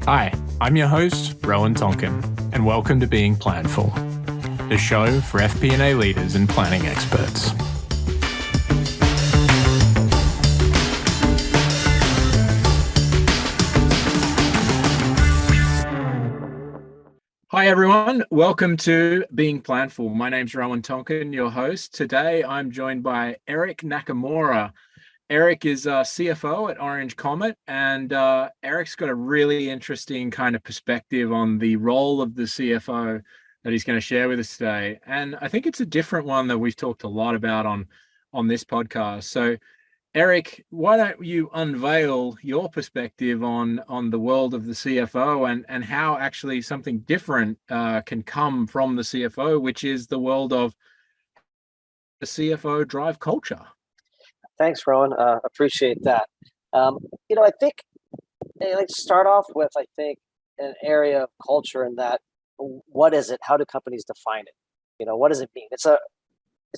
Hi, I'm your host, Rowan Tonkin, and welcome to Being Planful, the show for FP&A leaders and planning experts. Hi everyone, welcome to Being Planful. My name's Rowan Tonkin, your host. Today I'm joined by Erik Nakamura. Erik is CFO at Orange Comet, and Erik's got a really interesting kind of perspective on the role of the CFO that he's going to share with us today. And I think it's a different one that we've talked a lot about on this podcast. So Erik, why don't you unveil your perspective on the world of the CFO and how actually something different can come from the CFO, which is the world of the CFO drive culture. Thanks, Rowan. Appreciate that. I think let's start off with, an area of culture and that what is it? How do companies define it? What does it mean? It's a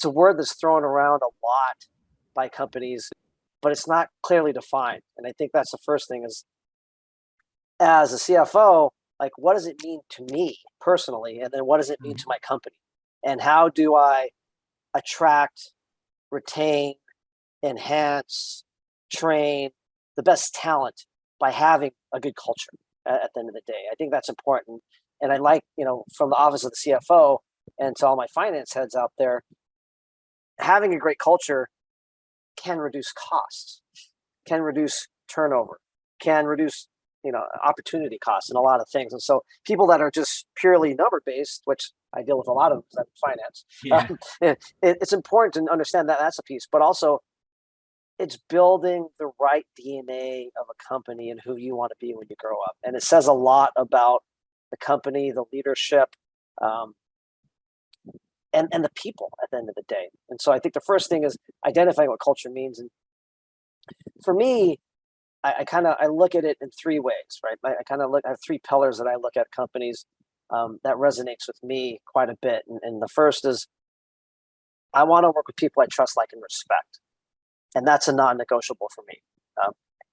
word that's thrown around a lot by companies, but it's not clearly defined. And I think that's the first thing is, as a CFO, what does it mean to me personally? And then what does it mean to my company? And how do I attract, retain, enhance, train the best talent by having a good culture at the end of the day? I think that's important. And I from the office of the CFO and to all my finance heads out there, having a great culture can reduce costs, can reduce turnover, can reduce, opportunity costs and a lot of things. And so people that are just purely number based, which I deal with a lot of in finance, it's important to understand that that's a piece, but also it's building the right DNA of a company and who you want to be when you grow up. And it says a lot about the company, the leadership, and the people at the end of the day. And so I think the first thing is identifying what culture means. And for me, I look at it in three ways, right? I have three pillars that I look at companies that resonates with me quite a bit. And the first is I want to work with people I trust, like, and respect. And that's a non-negotiable for me.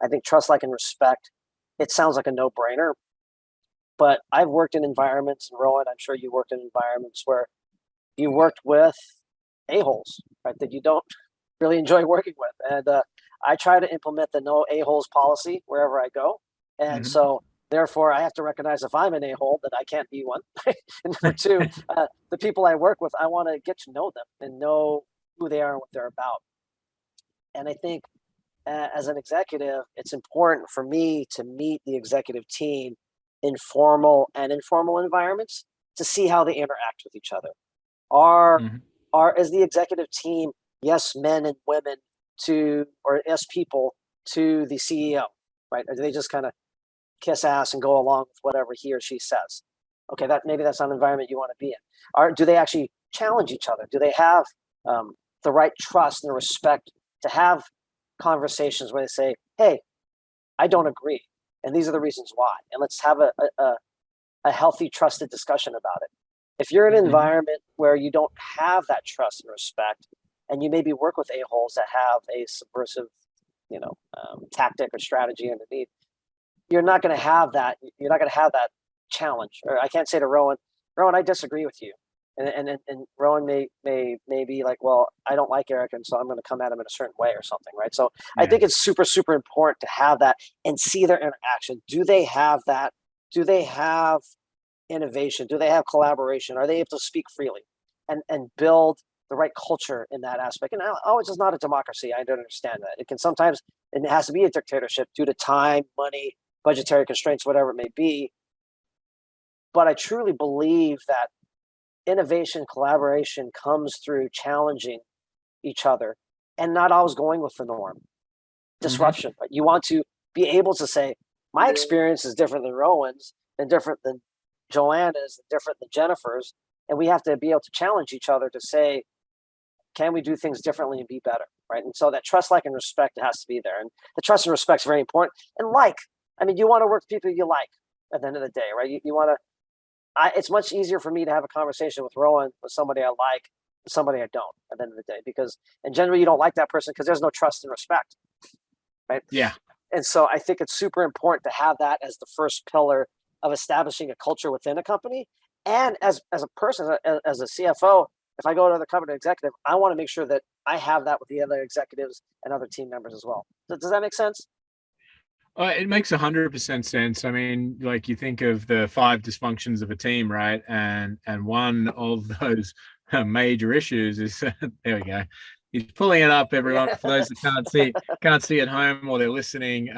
I think trust, like, and respect, it sounds like a no-brainer, but I've worked in environments, and Rowan, I'm sure you worked in environments where you worked with a-holes, right, that you don't really enjoy working with. And I try to implement the no a-holes policy wherever I go. And so therefore I have to recognize if I'm an a-hole that I can't be one. And number two, the people I work with, I want to get to know them and know who they are and what they're about. And I think as an executive, it's important for me to meet the executive team in formal and informal environments to see how they interact with each other. Is the executive team yes men and women or yes people to the CEO, right? Or do they just kind of kiss ass and go along with whatever he or she says? Okay, maybe that's not an environment you want to be in. Or do they actually challenge each other? Do they have the right trust and respect to have conversations where they say, hey, I don't agree, and these are the reasons why, and let's have a healthy, trusted discussion about it. If you're in an environment where you don't have that trust and respect, and you maybe work with a-holes that have a subversive, tactic or strategy underneath, you're not going to have that. You're not going to have that challenge. Or I can't say to Rowan, I disagree with you. And Rowan may be like, well, I don't like Erik, and so I'm going to come at him in a certain way or something, right? So I think it's super, super important to have that and see their interaction. Do they have that? Do they have innovation? Do they have collaboration? Are they able to speak freely and build the right culture in that aspect? And it's just not a democracy. I don't understand that. It has to be a dictatorship due to time, money, budgetary constraints, whatever it may be. But I truly believe that innovation, collaboration comes through challenging each other and not always going with the norm. Disruption, but you want to be able to say, my experience is different than Rowan's, and different than Joanna's, and different than Jennifer's. And we have to be able to challenge each other to say, can we do things differently and be better, right? And so that trust, like, and respect has to be there. And the trust and respect is very important. And you want to work with people you like at the end of the day, right? You want to, it's much easier for me to have a conversation with Rowan with somebody I like than somebody I don't at the end of the day, because in general, you don't like that person because there's no trust and respect, right? Yeah. And so I think it's super important to have that as the first pillar of establishing a culture within a company. And as a person, as a CFO, if I go to the company executive, I want to make sure that I have that with the other executives and other team members as well. Does that make sense? It makes 100% sense. I mean, like you think of the five dysfunctions of a team, right? And one of those major issues is there we go. He's pulling it up, Yeah. everyone. For those that can't see at home or they're listening,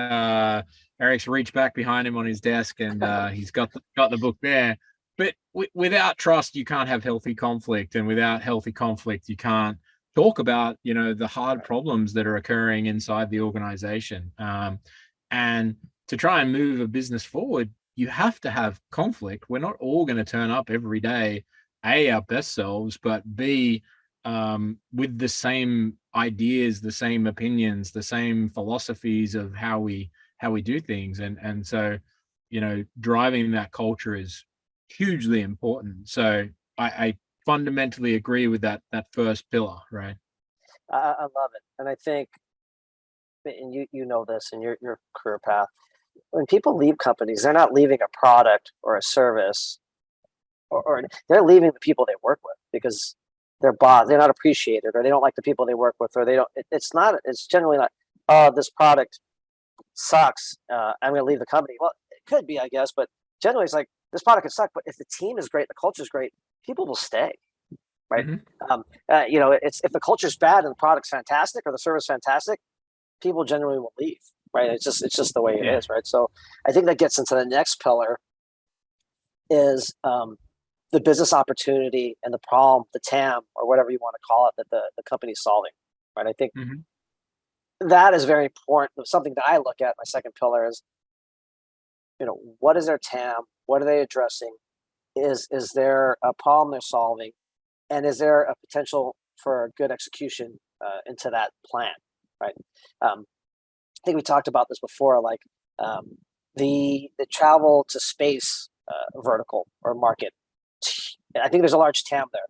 Eric's reached back behind him on his desk and he's got the book there. But without trust, you can't have healthy conflict, and without healthy conflict, you can't talk about the hard problems that are occurring inside the organization. And to try and move a business forward, you have to have conflict. We're not all going to turn up every day, A, our best selves, but B, with the same ideas, the same opinions, the same philosophies of how we do things. And so, driving that culture is hugely important. So I fundamentally agree with that first pillar, right? I love it. And I think, and you know this in your career path, when people leave companies, they're not leaving a product or a service, or they're leaving the people they work with because they're not appreciated, or they don't like the people they work with, or they don't. It's generally not. Oh, this product sucks. I'm going to leave the company. Well, it could be, I guess, but generally it's like this product could suck, but if the team is great, the culture is great, people will stay. Right. Mm-hmm. It's if the culture's bad and the product's fantastic or the service fantastic, people generally will leave, right? It's just the way it Yeah. is, right? So I think that gets into the next pillar is the business opportunity and the problem, the TAM or whatever you want to call it, that the company's solving, right? I think Mm-hmm. that is very important. Something that I look at, my second pillar is, what is their TAM? What are they addressing? Is there a problem they're solving? And is there a potential for good execution into that plan, right? I think we talked about this before, like the travel to space vertical or market. I think there's a large TAM there.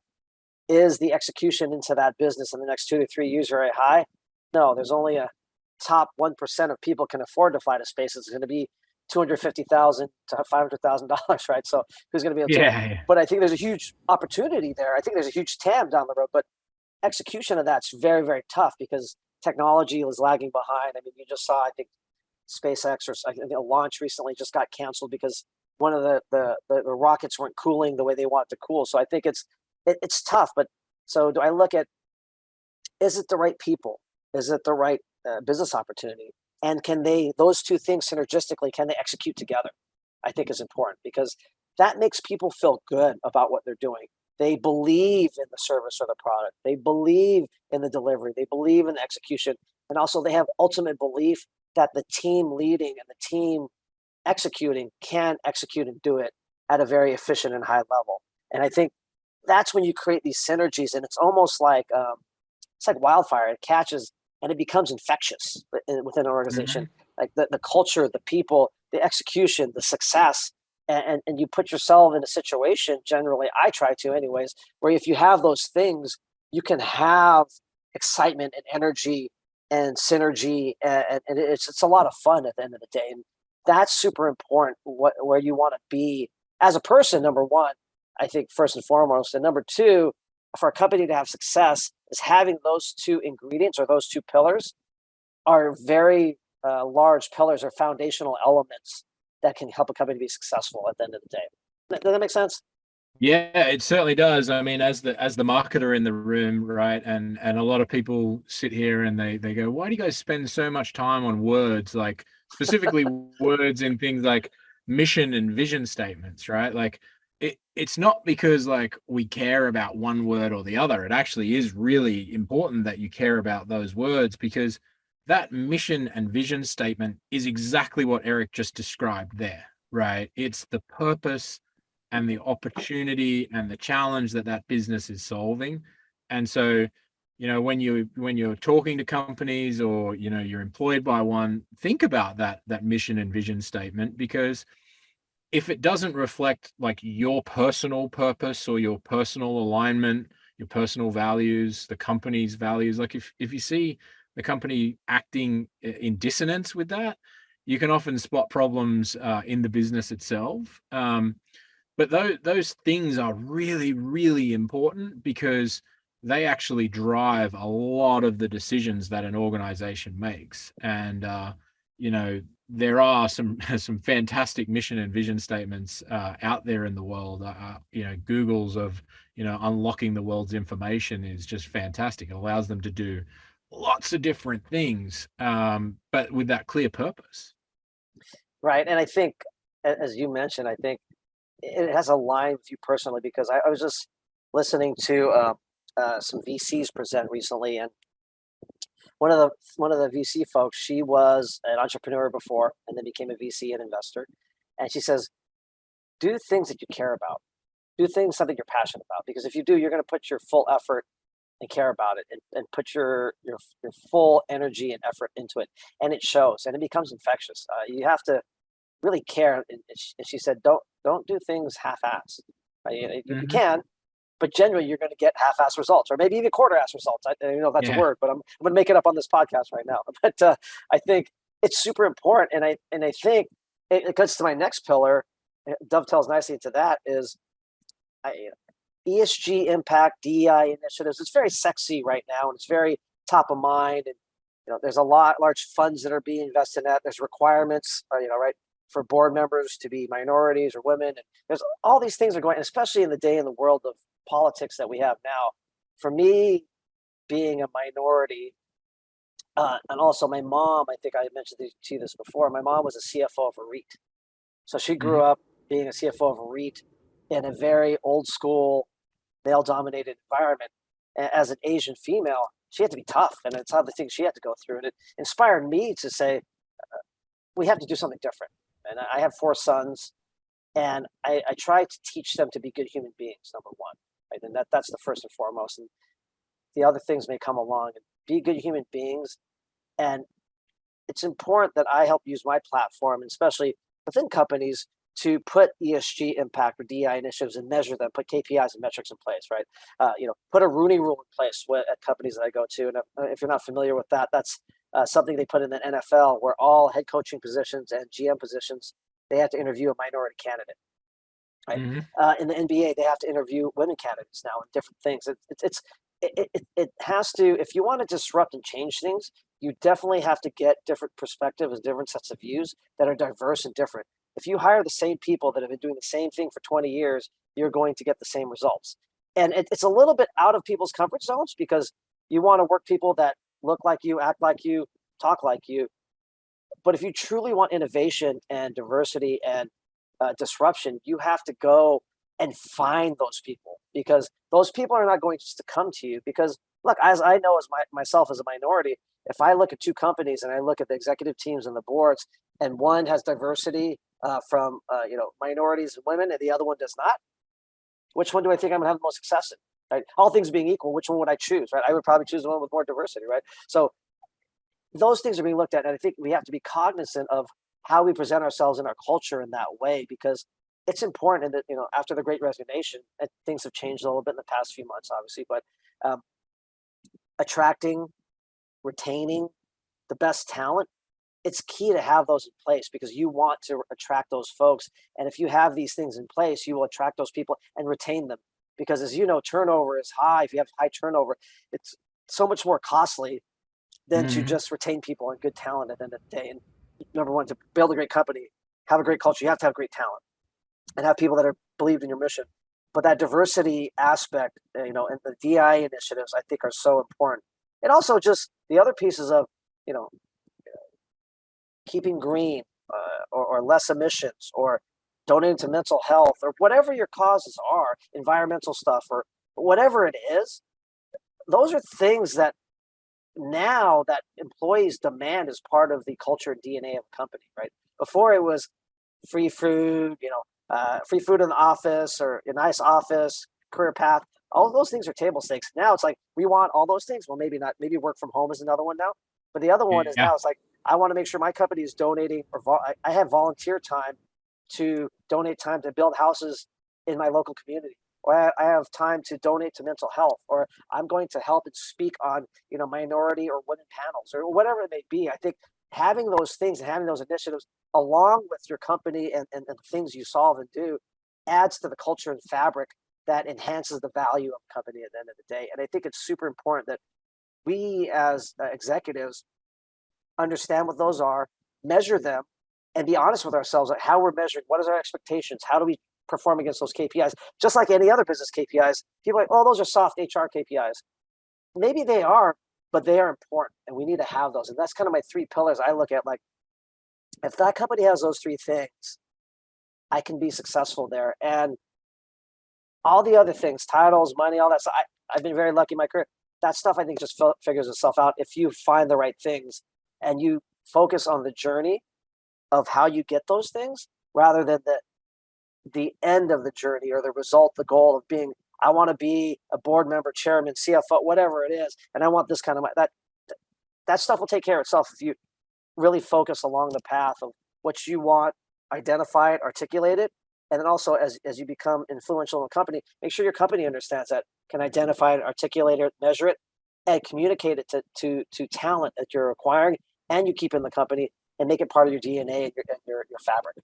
Is the execution into that business in the next 2 to 3 years very high? No, there's only a top 1% of people can afford to fly to space. It's going to be $250,000 to $500,000, right? So who's going to be able to do it? Yeah. But I think there's a huge opportunity there. I think there's a huge TAM down the road, but execution of that's very, very tough because technology is lagging behind. I mean, you just saw, I think, SpaceX or I think a launch recently just got canceled because one of the rockets weren't cooling the way they want to cool. So I think it's tough. But so do I look at, is it the right people? Is it the right business opportunity? And can those two things synergistically, can they execute together? I think is important because that makes people feel good about what they're doing. They believe in the service or the product. They believe in the delivery. They believe in the execution. And also they have ultimate belief that the team leading and the team executing can execute and do it at a very efficient and high level. And I think that's when you create these synergies, and it's almost like it's like wildfire. It catches and it becomes infectious within an organization. Mm-hmm. Like the culture, the people, the execution, the success, and you put yourself in a situation. Generally, I try to, anyways, where if you have those things, you can have excitement and energy and synergy, and it's a lot of fun at the end of the day. And that's super important. Where you want to be as a person, number one, I think first and foremost, and number two, for a company to have success is having those two ingredients or those two pillars are very large pillars or foundational elements that can help a company be successful at the end of the day. Does that make sense? Yeah, it certainly does. I mean, as the marketer in the room, right? And a lot of people sit here and they go, "Why do you guys spend so much time on words, like specifically words in things like mission and vision statements, right?" Like it's not because like we care about one word or the other. It actually is really important that you care about those words because that mission and vision statement is exactly what Erik just described there, right? It's the purpose and the opportunity and the challenge that that business is solving. And so, when you're talking to companies or you're employed by one, think about that mission and vision statement, because if it doesn't reflect like your personal purpose or your personal alignment, your personal values, the company's values, like if you see the company acting in dissonance with that, you can often spot problems in the business itself. But those things are really, really important because they actually drive a lot of the decisions that an organization makes. And there are some some fantastic mission and vision statements out there in the world. Google's of unlocking the world's information is just fantastic. It allows them to do lots of different things, but with that clear purpose. Right. And I think, as you mentioned, I think it has a line with you personally because I was just listening to some VCs present recently, and one of the VC folks, she was an entrepreneur before and then became a VC and investor, and she says, "Do things that you care about. Do things something you're passionate about because if you do, you're going to put your full effort and care about it and put your full energy and effort into it, and it shows and it becomes infectious. You have to really care." And she said, don't do things half-assed. Right? You Hmm. can, but generally you're going to get half-assed results, or maybe even quarter-assed results. I don't know if that's a Yeah. word, but I'm going to make it up on this podcast right now. But I think it's super important, and I think it goes to my next pillar. It dovetails nicely into that. Is I, ESG impact, DEI initiatives. It's very sexy right now, and it's very top of mind. And there's a large funds that are being invested in that. There's requirements, right, for board members to be minorities or women. And there's all these things are going, especially in the day in the world of politics that we have now. For me, being a minority, and also my mom, I think I mentioned to you this before. My mom was a CFO of a REIT, so she grew Hmm. up being a CFO of a REIT in a very old school, male dominated environment. As an Asian female, she had to be tough, and it's all the things she had to go through. And it inspired me to say, we have to do something different. And I have four sons, and I try to teach them to be good human beings, number one. Right? And that's the first and foremost. And the other things may come along and be good human beings. And it's important that I help use my platform, and especially within companies, to put ESG impact or DI initiatives and measure them, put KPIs and metrics in place, right? Put a Rooney Rule in place at companies that I go to. And if you're not familiar with that, that's something they put in the NFL, where all head coaching positions and GM positions, they have to interview a minority candidate, right? Hmm. In the NBA, they have to interview women candidates now and different things. It has to, if you want to disrupt and change things, you definitely have to get different perspectives, different sets of views that are diverse and different. If you hire the same people that have been doing the same thing for 20 years, you're going to get the same results. And it's a little bit out of people's comfort zones because you want to work people that look like you, act like you, talk like you. But if you truly want innovation and diversity and disruption, you have to go and find those people, because those people are not going just to come to you. Because look, as I know, as myself as a minority, if I look at two companies and I look at the executive teams and the boards, and one has diversity from minorities and women, and the other one does not, which one do I think I'm going to have the most success in? Right? All things being equal, which one would I choose? Right? I would probably choose the one with more diversity. Right? So those things are being looked at, and I think we have to be cognizant of how we present ourselves in our culture in that way, because it's important. And that after the Great Resignation, and things have changed a little bit in the past few months, obviously, but um, attracting, retaining the best talent, it's key to have those in place, because you want to attract those folks. And if you have these things in place, you will attract those people and retain them. Because as you know, turnover is high. If you have high turnover, it's so much more costly than to Hmm. just retain people and good talent at the end of the day. And number one, to build a great company, have a great culture, you have to have great talent and have people that are believed in your mission. But that diversity aspect, and the DI initiatives, I think are so important. And also just the other pieces of, you know, keeping green, or less emissions, or donating to mental health, or whatever your causes are, environmental stuff, or whatever it is. Those are things that now that employees demand as part of the culture and DNA of a company, right? Before it was free food, free food in the office, or a nice office, career path. All of those things are table stakes. Now it's like, we want all those things. Well, maybe not. Maybe work from home is another one now. But the other one is Yeah. now it's like, I want to make sure my company is donating, or I have volunteer time to donate time to build houses in my local community. or I have time to donate to mental health, or I'm going to help and speak on, minority or women panels, or whatever it may be. I think having those things and having those initiatives along with your company and the things you solve and do adds to the culture and fabric that enhances the value of the company at the end of the day. And I think it's super important that we as executives understand what those are, measure them, and be honest with ourselves at how we're measuring. What is our expectations? How do we perform against those KPIs? Just like any other business KPIs, people are like, oh, those are soft HR KPIs. Maybe they are, but they are important, and we need to have those. And that's kind of my three pillars I look at. Like, if that company has those three things, I can be successful there. And all the other things, titles, money, all that stuff, I've been very lucky in my career. That stuff I think just figures itself out if you find the right things and you focus on the journey of how you get those things rather than the end of the journey or the result, the goal of being, I want to be a board member, chairman, CFO, whatever it is, and I want this kind of that stuff will take care of itself if you really focus along the path of what you want, identify it, articulate it, and then also as you become influential in the company, make sure your company understands that, can identify it, articulate it, measure it, and communicate it to talent that you're acquiring and you keep in the company and make it part of your DNA and your fabric.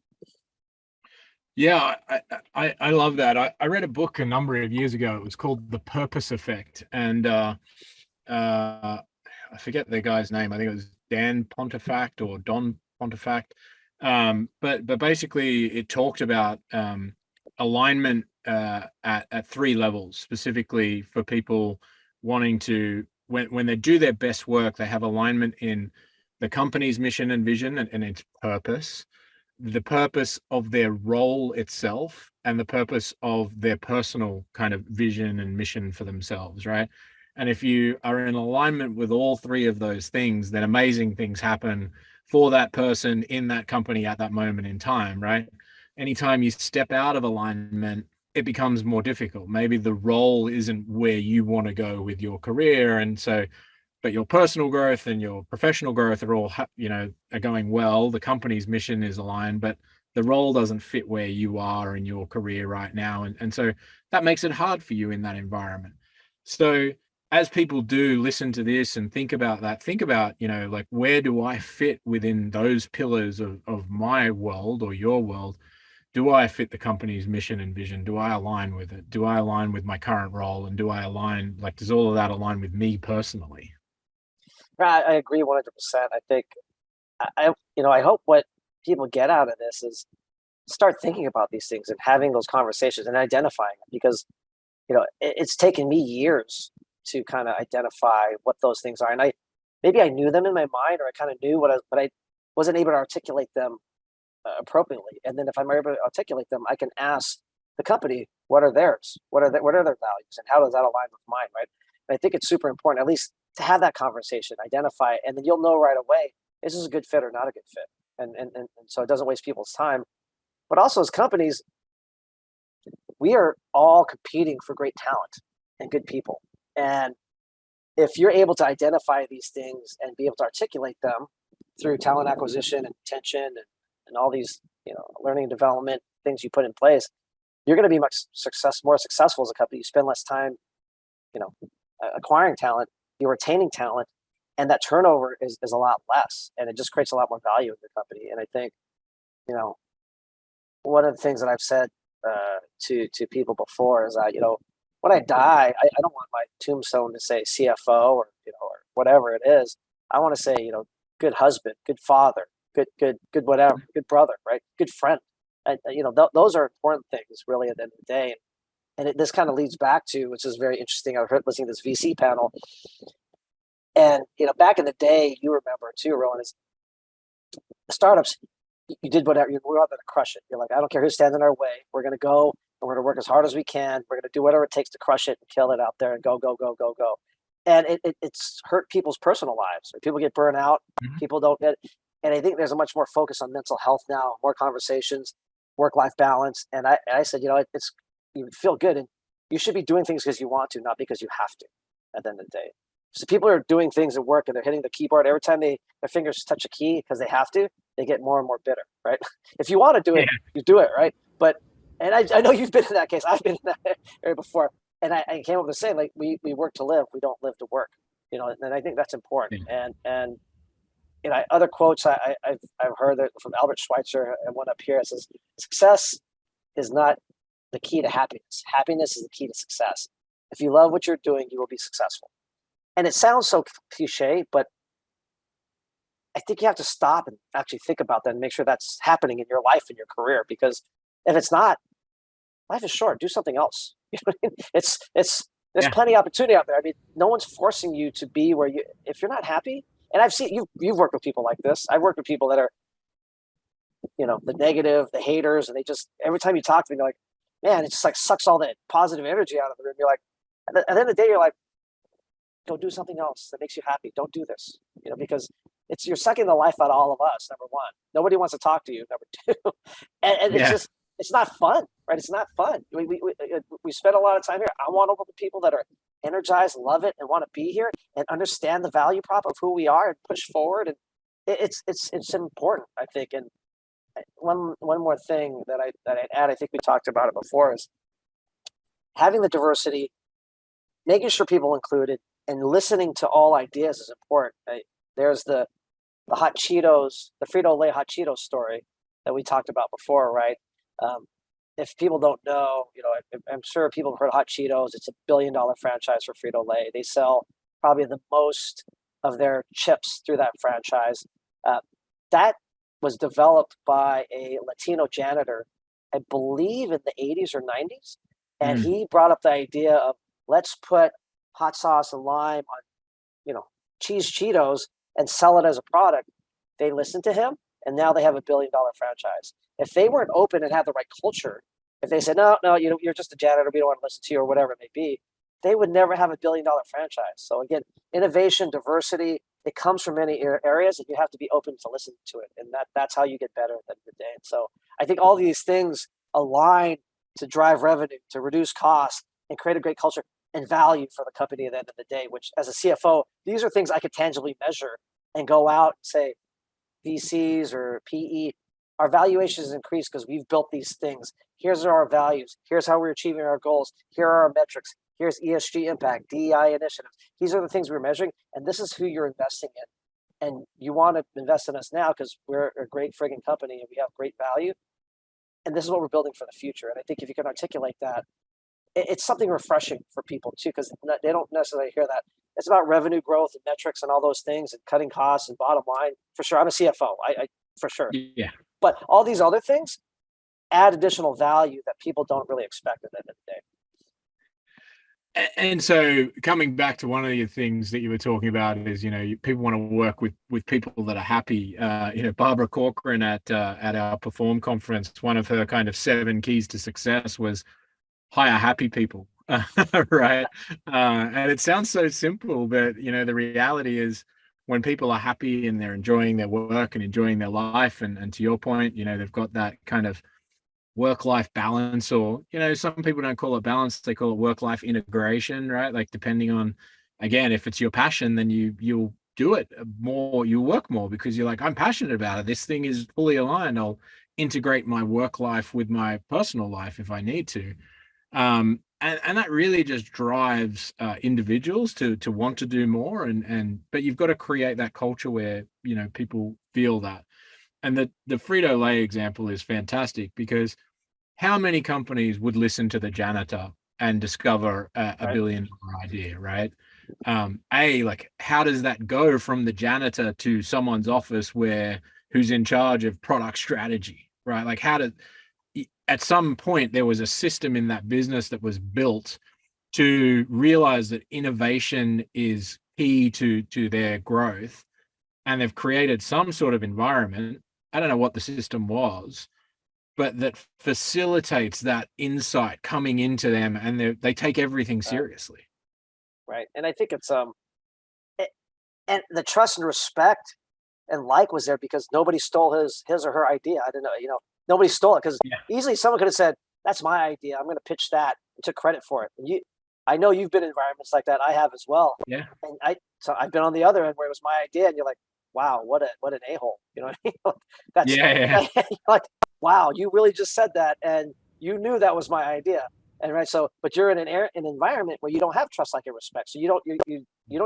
Yeah, I love that. I read a book a number of years ago. It was called The Purpose Effect, and I forget the guy's name. I think it was Dan Pontifact or Don Pontifact. But basically, it talked about alignment at three levels, specifically for people wanting to, when they do their best work, they have alignment in the company's mission and vision and its purpose, the purpose of their role itself, and the purpose of their personal kind of vision and mission for themselves, right? And if you are in alignment with all three of those things, then amazing things happen for that person in that company at that moment in time, right? Anytime you step out of alignment, it becomes more difficult. Maybe the role isn't where you want to go with your career. And so, but your personal growth and your professional growth are all, are going well. The company's mission is aligned, but the role doesn't fit where you are in your career right now. And so that makes it hard for you in that environment. So as people do listen to this and think about that, think about, like, where do I fit within those pillars of my world or your world? Do I fit the company's mission and vision? Do I align with it? Do I align with my current role? And do I align, like, does all of that align with me personally? I agree 100%. I think I hope what people get out of this is start thinking about these things and having those conversations and identifying them, because it's taken me years to kind of identify what those things are, and maybe I knew them in my mind, or I kind of knew but I wasn't able to articulate them appropriately. And then if I'm able to articulate them, I can ask the company, what are theirs, what are their values, and how does that align with mine, right? And I think it's super important, at least, to have that conversation, identify it, and then you'll know right away, is this a good fit or not a good fit, and so it doesn't waste people's time. But also, as companies, we are all competing for great talent and good people. And if you're able to identify these things and be able to articulate them through talent acquisition and retention and all these, learning and development things you put in place, you're going to be more successful as a company. You spend less time, acquiring talent, you're retaining talent, and that turnover is a lot less, and it just creates a lot more value in your company. And I think, one of the things that I've said to people before is that, when I die, I don't want my tombstone to say CFO or whatever it is. I want to say, good husband, good father, good whatever, good brother, right? Good friend. And, those are important things really at the end of the day. And this kind of leads back to, which is very interesting. I heard listening to this VC panel, and back in the day, you remember too, Rowan, is startups. You did whatever. We're out there to crush it. You're like, I don't care who's standing in our way. We're going to go and we're going to work as hard as we can. We're going to do whatever it takes to crush it and kill it out there and go. And it's hurt people's personal lives. People get burned out. Mhm. People don't get. And I think there's a much more focus on mental health now, more conversations, work-life balance. And I said, it's, you feel good, and you should be doing things because you want to, not because you have to. At the end of the day, so people are doing things at work and they're hitting the keyboard every time their fingers touch a key because they have to. They get more and more bitter, right? If you want to do it, Yeah. you do it, right? But And I know you've been in that case. I've been in that area before. And I came up with saying, like, we work to live, we don't live to work. And I think that's important. Yeah. And other quotes I've heard that from Albert Schweitzer, and one up here, it says, success is not the key to happiness. Happiness is the key to success. If you love what you're doing, you will be successful. And it sounds so cliche, but I think you have to stop and actually think about that and make sure that's happening in your life and your career. Because if it's not, life is short. Do something else. There's Yeah. plenty of opportunity out there. I mean, no one's forcing you to be where you. If you're not happy, and I've seen you've worked with people like this. I've worked with people that are, the negative, the haters, and they just every time you talk to them, you're like, man, it just like sucks all that positive energy out of the room. You're like, at the end of the day, you're like, go do something else that makes you happy. Don't do this, because you're sucking the life out of all of us. Number one, nobody wants to talk to you. Number two, and Yeah. it's not fun, right? It's not fun. We spend a lot of time here. I want to work with people that are energized, love it, and want to be here and understand the value prop of who we are and push forward. And it's important, I think. And one more thing that I'd add, I think we talked about it before, is having the diversity, making sure people included, and listening to all ideas is important. Right? There's the hot Cheetos, the Frito-Lay hot Cheetos story that we talked about before, right? If people don't know, I'm sure people have heard of hot Cheetos. It's $1 billion franchise for Frito-Lay. They sell probably the most of their chips through that franchise. That was developed by a Latino janitor, I believe in the 80s or 90s. And he brought up the idea of, let's put hot sauce and lime on, cheese Cheetos and sell it as a product. They listened to him, and now they have $1 billion franchise. If they weren't open and had the right culture, if they said, no, you're just a janitor, we don't want to listen to you, or whatever it may be, they would never have $1 billion franchise. So again, innovation, diversity, it comes from many areas, and you have to be open to listen to it. And that's how you get better at the end of the day. And so I think all these things align to drive revenue, to reduce costs, and create a great culture and value for the company at the end of the day, which as a CFO, these are things I could tangibly measure and go out and say, VCs or PE, our valuations increase because we've built these things. Here's our values. Here's how we're achieving our goals. Here are our metrics. Here's ESG impact, DEI initiatives. These are the things we're measuring, and this is who you're investing in. And you want to invest in us now because we're a great friggin' company and we have great value. And this is what we're building for the future. And I think if you can articulate that, it's something refreshing for people too, because they don't necessarily hear that. It's about revenue growth and metrics and all those things and cutting costs and bottom line. For sure, I'm a CFO, I for sure. Yeah. But all these other things add additional value that people don't really expect at the end of the day. And so coming back to one of the things that you were talking about is, people want to work with people that are happy. Barbara Corcoran at our Perform conference, one of her kind of 7 keys to success was hire happy people. Right. And it sounds so simple, but the reality is when people are happy and they're enjoying their work and enjoying their life, and to your point, they've got that kind of work-life balance, or some people don't call it balance, they call it work-life integration, right? Like depending on, again, if it's your passion, then you'll do it more, you work more because you're like, I'm passionate about it, this thing is fully aligned, I'll integrate my work life with my personal life if I need to. And that really just drives individuals to want to do more, but you've got to create that culture where people feel that. And the Frito-Lay example is fantastic because how many companies would listen to the janitor and discover a Right. $1 billion idea, right? Like how does that go from the janitor to someone's office who's in charge of product strategy, right? Like at some point there was a system in that business that was built to realize that innovation is key to their growth, and they've created some sort of environment. I don't know what the system was, but that facilitates that insight coming into them, and they take everything seriously. Right. And I think it's and the trust and respect and was there because nobody stole his or her idea. I don't know, nobody stole it because easily someone could have said, that's my idea, I'm going to pitch that, and took credit for it. And I know you've been in environments like that. I have as well. Yeah. And I've been on the other end where it was my idea and you're like, wow, what an a-hole. You know what I mean? That's yeah. like, wow, you really just said that. And You knew that was my idea. And right. So, but you're in an environment where you don't have trust, like, and respect. So you don't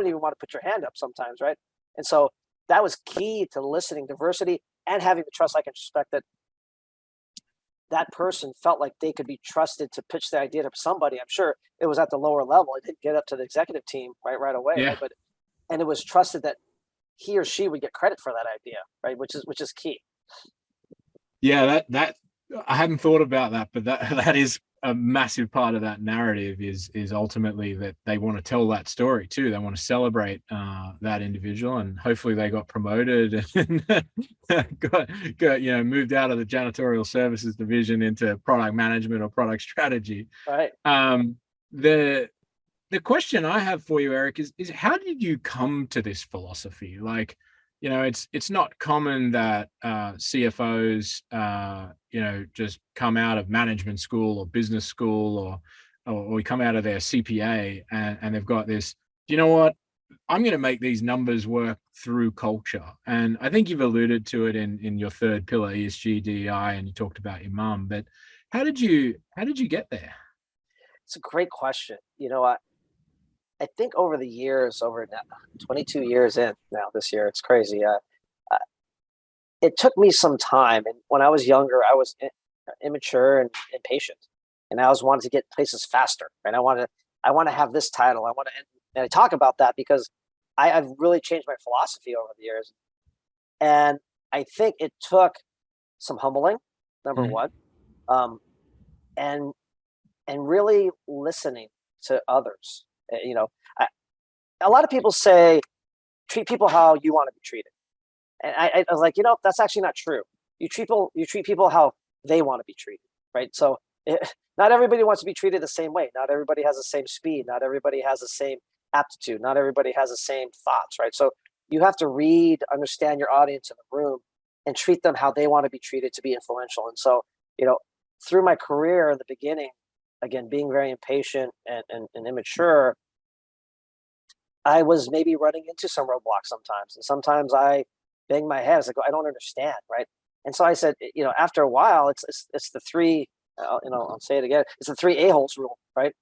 even want to put your hand up sometimes. Right. And so that was key to listening, diversity, and having the trust, like, and respect that that person felt like they could be trusted to pitch the idea to somebody. I'm sure it was at the lower level. It didn't get up to the executive team right away. Yeah. Right. But, and it was trusted that he or she would get credit for that idea. Right. Which is key. Yeah, that I hadn't thought about that, but that is a massive part of that narrative is ultimately that they want to tell that story too. They want to celebrate that individual, and hopefully they got promoted and got moved out of the janitorial services division into product management or product strategy. Right. The question I have for you, Erik, is how did you come to this philosophy? Like, it's not common that CFOs, just come out of management school or business school or we come out of their CPA and they've got this, you know what, I'm going to make these numbers work through culture. And I think you've alluded to it in your third pillar, ESG, DEI, and you talked about your mom, but how did you get there? It's a great question. I think over the years, over now, 22 years in now this year, it's crazy. It took me some time. And when I was younger, I was immature and impatient. And I always wanted to get places faster. And I want to have this title. And I talk about that because I've really changed my philosophy over the years. And I think it took some humbling, number one, and really listening to others. A lot of people say treat people how you want to be treated, and I was like, that's actually not true. You treat people how they want to be treated, right? So not everybody wants to be treated the same way. Not everybody has the same speed. Not everybody has the same aptitude. Not everybody has the same thoughts, right? So you have to read, understand your audience in the room, and treat them how they want to be treated to be influential. And so, through my career in the beginning, again, being very impatient and immature, I was maybe running into some roadblocks sometimes. And sometimes I bang my head. I was like, I don't understand. Right. And so I said, after a while, it's the three, I'll say it again. It's the three a-holes rule, right?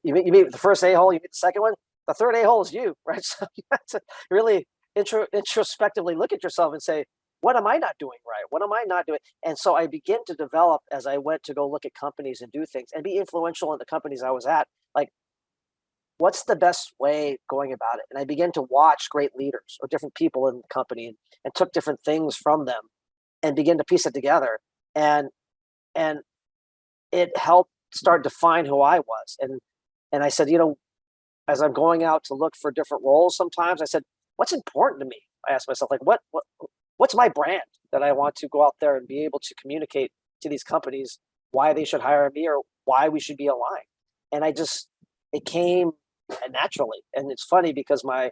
You meet the first a-hole, you meet the second one. The third a-hole is you, right? So you have to really introspectively look at yourself and say, what am I not doing right? What am I not doing? And so I began to develop as I went to go look at companies and do things and be influential in the companies I was at. Like, what's the best way going about it? And I began to watch great leaders or different people in the company and took different things from them and began to piece it together. And it helped start define who I was. And I said, as I'm going out to look for different roles, sometimes I said, what's important to me? I asked myself, like, what's my brand that I want to go out there and be able to communicate to these companies why they should hire me or why we should be aligned. And it came naturally. And it's funny because my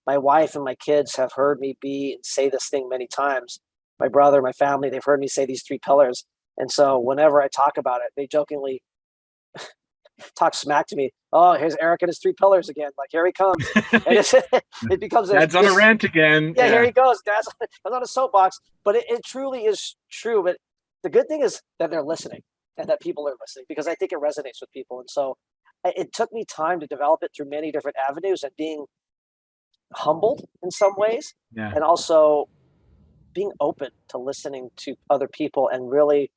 wife and my kids have heard me say this thing many times. My brother, my family, they've heard me say these three pillars. And so whenever I talk about it, they jokingly talk smack to me. Oh, here's Erik and his three pillars again. Like, here he comes. And it becomes Dad's on a rant again. Yeah, here he goes. Dad's on a soapbox. But it truly is true. But the good thing is that they're listening and that people are listening, because I think it resonates with people. And so it took me time to develop it through many different avenues and being humbled in some ways, and also being open to listening to other people and really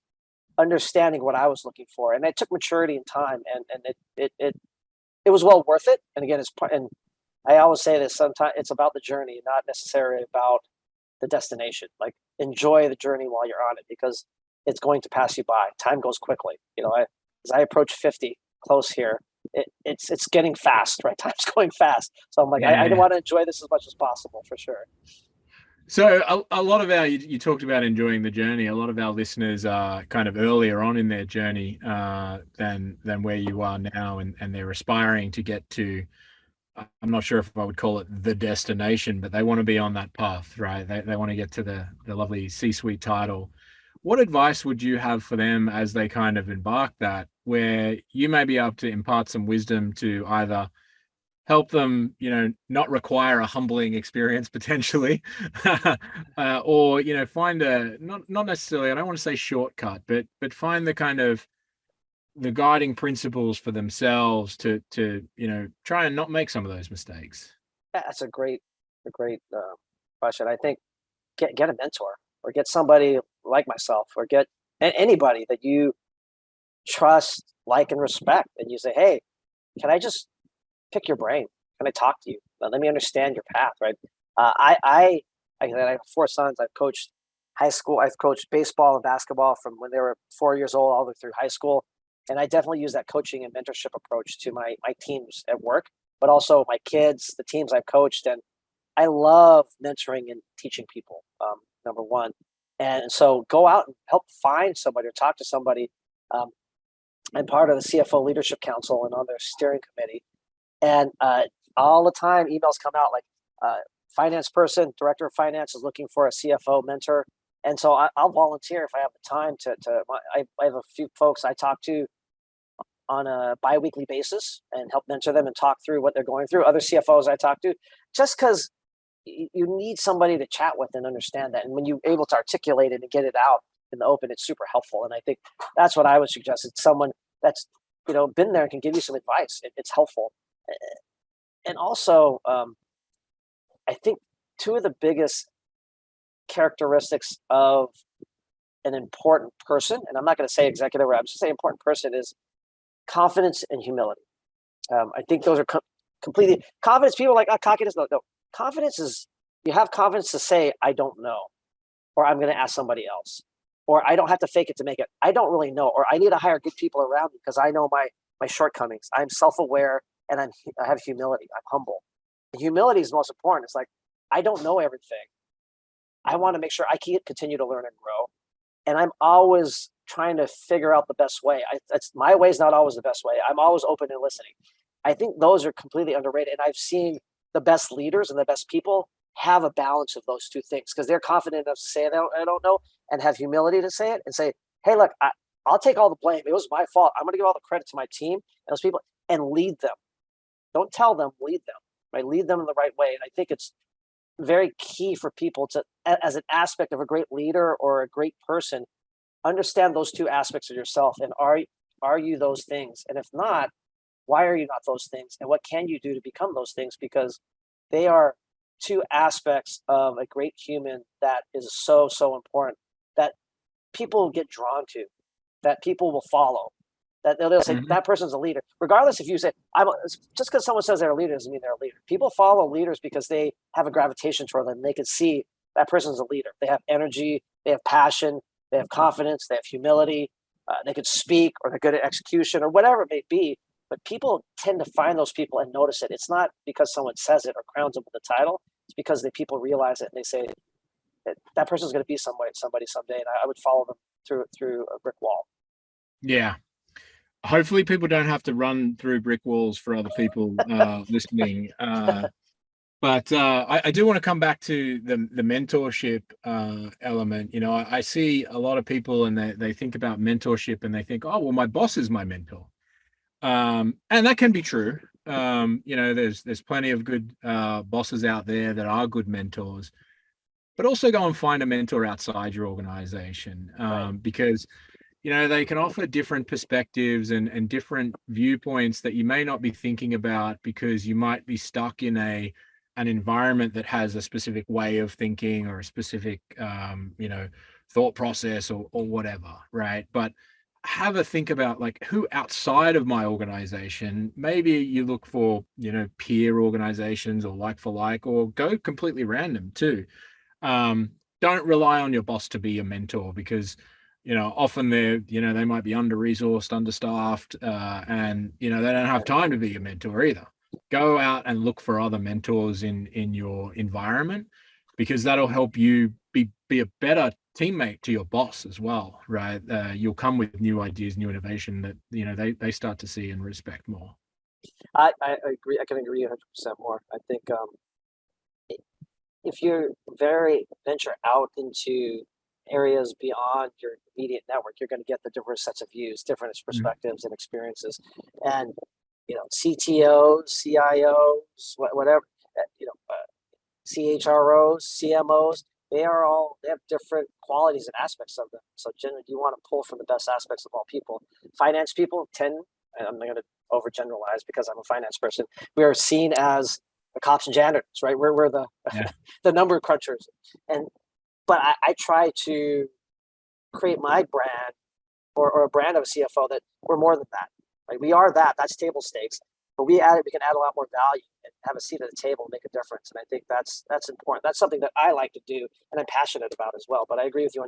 understanding what I was looking for. And it took maturity and time, and it was well worth it. And again, and I always say this, sometimes it's about the journey, not necessarily about the destination. Like, enjoy the journey while you're on it, because it's going to pass you by. Time goes quickly. As I approach 50, close here, it's getting fast, right? Time's going fast. So I'm like, I want to enjoy this as much as possible, for sure. So a lot of you talked about enjoying the journey. A lot of our listeners are kind of earlier on in their journey than where you are now, and they're aspiring to get to, I'm not sure if I would call it the destination, but they want to be on that path, right? They want to get to the lovely C-suite title. What advice would you have for them as they kind of embark that, where you may be able to impart some wisdom to either help them, not require a humbling experience potentially, or, find not necessarily, I don't want to say shortcut, but find the kind of the guiding principles for themselves to try and not make some of those mistakes? That's a great question. I think get a mentor or get somebody like myself or get anybody that you trust, like, and respect, and you say, "Hey, can I just pick your brain? Can I talk to you? Let me understand your path." Right? I have four sons. I've coached high school. I've coached baseball and basketball from when they were 4 years old all the way through high school, and I definitely use that coaching and mentorship approach to my teams at work, but also my kids, the teams I've coached, and I love mentoring and teaching people. Number one, and so go out and help find somebody or talk to somebody. Um, I'm part of the CFO Leadership Council and on their steering committee. And all the time, emails come out like finance person, director of finance is looking for a CFO mentor. And so I'll volunteer if I have the time I have a few folks I talk to on a biweekly basis and help mentor them and talk through what they're going through. Other CFOs I talk to, just because you need somebody to chat with and understand that. And when you're able to articulate it and get it out in the open, it's super helpful. And I think that's what I would suggest. It's someone that's been there and can give you some advice. It's helpful. And also, I think two of the biggest characteristics of an important person, and I'm not going to say executive, or I'm just saying important person, is confidence and humility. I think those are completely confidence. People are like, cockiness. No, no. Confidence is you have confidence to say, I don't know, or I'm going to ask somebody else, or I don't have to fake it to make it. I don't really know, or I need to hire good people around me because I know my shortcomings. I'm self-aware and I have humility. I'm humble. And humility is most important. It's like, I don't know everything. I want to make sure I can continue to learn and grow. And I'm always trying to figure out the best way. My way is not always the best way. I'm always open and listening. I think those are completely underrated. And I've seen the best leaders and the best people have a balance of those two things because they're confident enough to say I don't know and have humility to say it and say, hey, look, I'll take all the blame. It was my fault. I'm going to give all the credit to my team and those people and lead them. Don't tell them, lead them, right? Lead them in the right way. And I think it's very key for people to, as an aspect of a great leader or a great person, understand those two aspects of yourself. And are you those things? And if not, why are you not those things? And what can you do to become those things? Because they are two aspects of a great human that is so, so important that people get drawn to, that people will follow, that they'll say that person's a leader. Regardless if you say, just because someone says they're a leader doesn't mean they're a leader. People follow leaders because they have a gravitation toward them. They can see that person's a leader. They have energy, they have passion, they have confidence, they have humility, they could speak, or they're good at execution, or whatever it may be. But people tend to find those people and notice it. It's not because someone says it or crowns them with a title. It's because the people realize it and they say that person's going to be somebody someday, and I would follow them through a brick wall. Yeah. Hopefully people don't have to run through brick walls for other people listening. But I do want to come back to the mentorship element. I see a lot of people and they think about mentorship and they think, oh, well, my boss is my mentor. And that can be true. There's plenty of good bosses out there that are good mentors, but also go and find a mentor outside your organization because they can offer different perspectives and different viewpoints that you may not be thinking about because you might be stuck in an environment that has a specific way of thinking or a specific thought process or whatever, right? But have a think about like who outside of my organization. Maybe you look for peer organizations or like for like, or go completely random too. Don't rely on your boss to be your mentor because often they might be under-resourced, understaffed, and they don't have time to be your mentor either. Go out and look for other mentors in your environment because that'll help you be a better teammate to your boss as well, right? You'll come with new ideas, new innovation that they start to see and respect more. I agree. I can agree 100% more. I think if you're very venture out into areas beyond your immediate network, you're going to get the diverse sets of views, different perspectives and experiences, and CTOs, CIOs, whatever, CHROs, CMOs. they have different qualities and aspects of them. So generally, you want to pull from the best aspects of all people. Finance people and I'm not going to overgeneralize because I'm a finance person, we are seen as the cops and janitors, right? We're the the number crunchers, but I try to create my brand or a brand of a CFO that we're more than that. Right? We are that. That's table stakes. But we can add a lot more value and have a seat at the table and make a difference. And I think that's important. That's something that I like to do and I'm passionate about as well. But I agree with you 100%.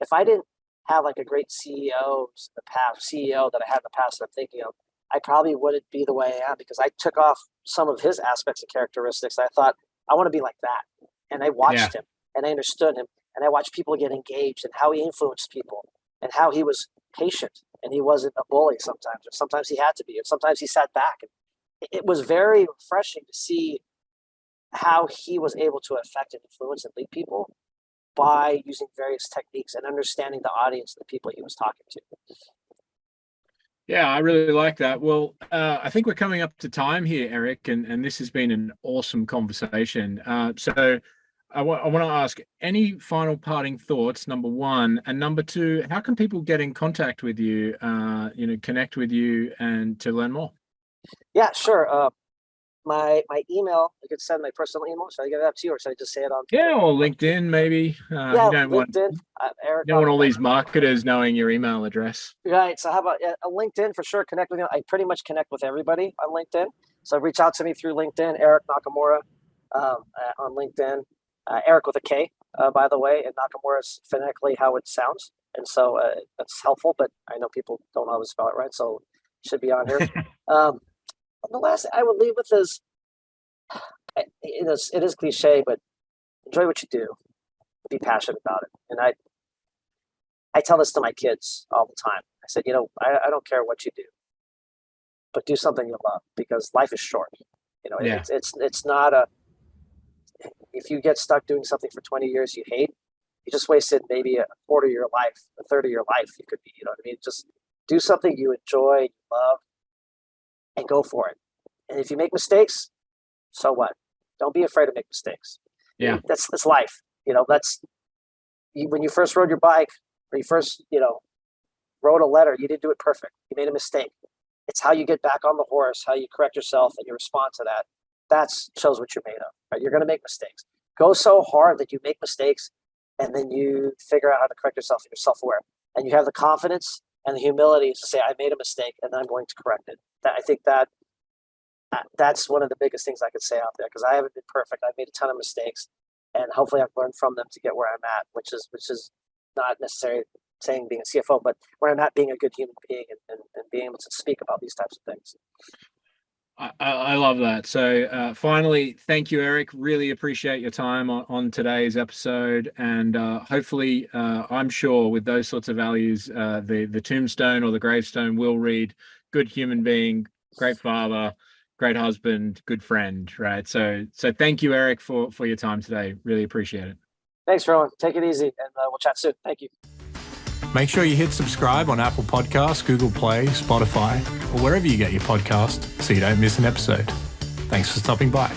If I didn't have like a great CEO that I had in the past that I'm thinking of, I probably wouldn't be the way I am because I took off some of his aspects and characteristics. I thought, I want to be like that. And I watched him and I understood him and I watched people get engaged and how he influenced people and how he was patient and he wasn't a bully sometimes, or sometimes he had to be, and sometimes he sat back. And it was very refreshing to see how he was able to affect and influence and lead people by using various techniques and understanding the audience and the people he was talking to. Yeah, I really like that. Well, I think we're coming up to time here, Erik, and this has been an awesome conversation. So I want to ask, any final parting thoughts, number one, and number two, how can people get in contact with you, connect with you and to learn more? Yeah, sure. My email, you could send my personal email. Should I give it up to you or should I just say it on? Yeah, or LinkedIn, maybe. Yeah, LinkedIn. Erik. You don't want all these marketers knowing your email address. Right. So how about a LinkedIn for sure? Connect with me. I pretty much connect with everybody on LinkedIn. So reach out to me through LinkedIn, Erik Nakamura on LinkedIn. Erik with a K, by the way, and Nakamura is phonetically how it sounds. And so that's helpful, but I know people don't always spell it right. So it should be on here. The last thing I would leave with is, it is cliche, but enjoy what you do. Be passionate about it. And I tell this to my kids all the time. I said, I don't care what you do, but do something you love because life is short. It's not if you get stuck doing something for 20 years you hate, you just wasted maybe a quarter of your life, a third of your life. You could be, you know what I mean? Just do something you enjoy, love, and go for it. And if you make mistakes, so what? Don't be afraid to make mistakes. Yeah. That's life. When you first rode your bike or you first, wrote a letter, you didn't do it perfect. You made a mistake. It's how you get back on the horse, how you correct yourself and you respond to that. That shows what you're made of, right? You're going to make mistakes. Go so hard that you make mistakes and then you figure out how to correct yourself and you're self-aware. And you have the confidence and the humility to say, I made a mistake and I'm going to correct it. I think that's one of the biggest things I could say out there because I haven't been perfect. I've made a ton of mistakes and hopefully I've learned from them to get where I'm at, which is not necessarily saying being a CFO, but where I'm at being a good human being and being able to speak about these types of things. I love that. So finally, thank you, Erik. Really appreciate your time on today's episode. And hopefully, I'm sure with those sorts of values, the tombstone or the gravestone will read good human being, great father, great husband, good friend, right? So thank you, Erik, for your time today. Really appreciate it. Thanks, Rowan. Take it easy and we'll chat soon. Thank you. Make sure you hit subscribe on Apple Podcasts, Google Play, Spotify, or wherever you get your podcast so you don't miss an episode. Thanks for stopping by.